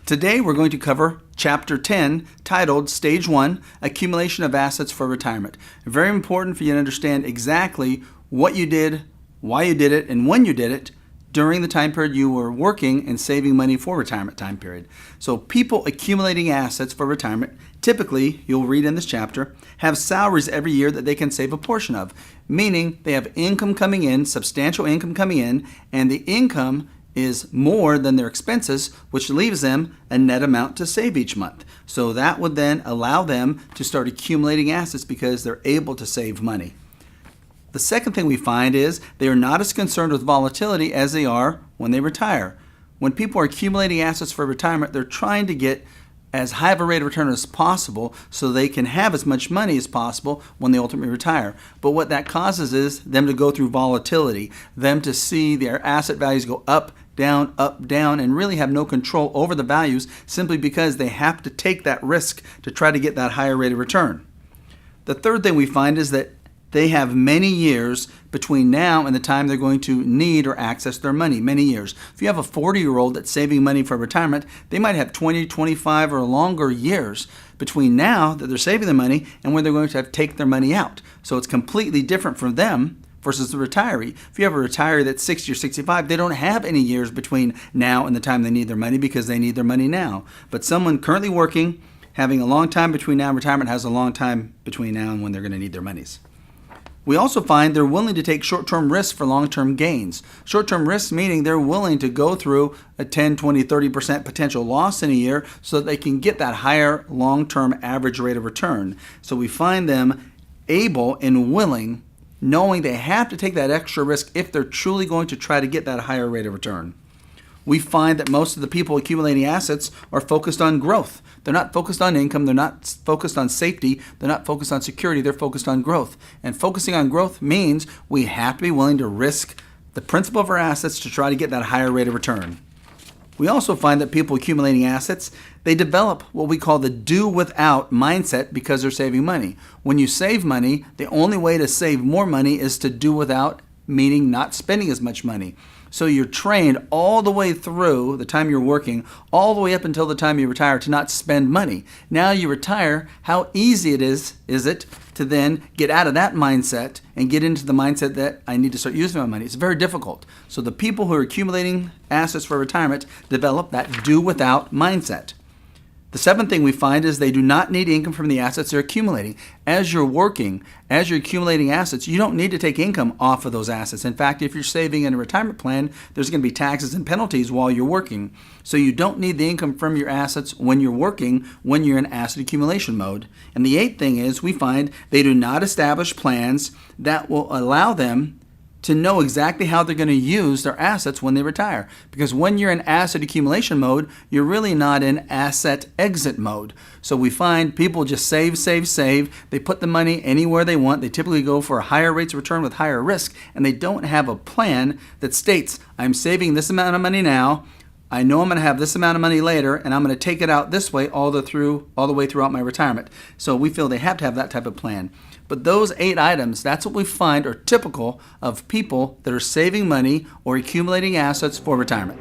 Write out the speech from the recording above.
Today we're going to cover Chapter 10, titled Stage 1, Accumulation of Assets for Retirement. Very important for you to understand exactly what you did, why you did it, and when you did it during the time period you were working and saving money for retirement time period. So people accumulating assets for retirement, typically, you'll read in this chapter, have salaries every year that they can save a portion of, meaning they have income coming in, substantial income coming in, and the income is more than their expenses, which leaves them a net amount to save each month. So that would then allow them to start accumulating assets because they're able to save money. The second thing we find is they are not as concerned with volatility as they are when they retire. When people are accumulating assets for retirement, they're trying to get as high of a rate of return as possible so they can have as much money as possible when they ultimately retire. But what that causes is them to go through volatility, them to see their asset values go up, down, and really have no control over the values simply because they have to take that risk to try to get that higher rate of return. The third thing we find is that they have many years between now and the time they're going to need or access their money, many years. If you have a 40-year-old that's saving money for retirement, they might have 20, 25, or longer years between now that they're saving the money and when they're going to have to take their money out. So it's completely different for them versus the retiree. If you have a retiree that's 60 or 65, they don't have any years between now and the time they need their money because they need their money now. But someone currently working, having a long time between now and retirement, has a long time between now and when they're going to need their monies. We also find they're willing to take short-term risks for long-term gains. Short-term risks meaning they're willing to go through a 10, 20, 30% potential loss in a year so that they can get that higher long-term average rate of return. So we find them able and willing, knowing they have to take that extra risk if they're truly going to try to get that higher rate of return. We find that most of the people accumulating assets are focused on growth. They're not focused on income. They're not focused on safety. They're not focused on security. They're focused on growth. And focusing on growth means we have to be willing to risk the principal of our assets to try to get that higher rate of return. We also find that people accumulating assets, they develop what we call the do without mindset because they're saving money. When you save money, the only way to save more money is to do without, meaning not spending as much money. So you're trained all the way through the time you're working, all the way up until the time you retire to not spend money. Now you retire, how easy is it to then get out of that mindset and get into the mindset that I need to start using my money? It's very difficult. So the people who are accumulating assets for retirement develop that do without mindset. The seventh thing we find is they do not need income from the assets they're accumulating. As you're working, as you're accumulating assets, you don't need to take income off of those assets. In fact, if you're saving in a retirement plan, there's going to be taxes and penalties while you're working. So you don't need the income from your assets when you're working, when you're in asset accumulation mode. And the eighth thing is we find they do not establish plans that will allow them to know exactly how they're going to use their assets when they retire. Because when you're in asset accumulation mode, you're really not in asset exit mode. So we find people just save. They put the money anywhere they want. They typically go for higher rates of return with higher risk, and they don't have a plan that states, I'm saving this amount of money now, I know I'm going to have this amount of money later, and I'm going to take it out this way all the way throughout my retirement. So we feel they have to have that type of plan. But those 8 items, that's what we find are typical of people that are saving money or accumulating assets for retirement.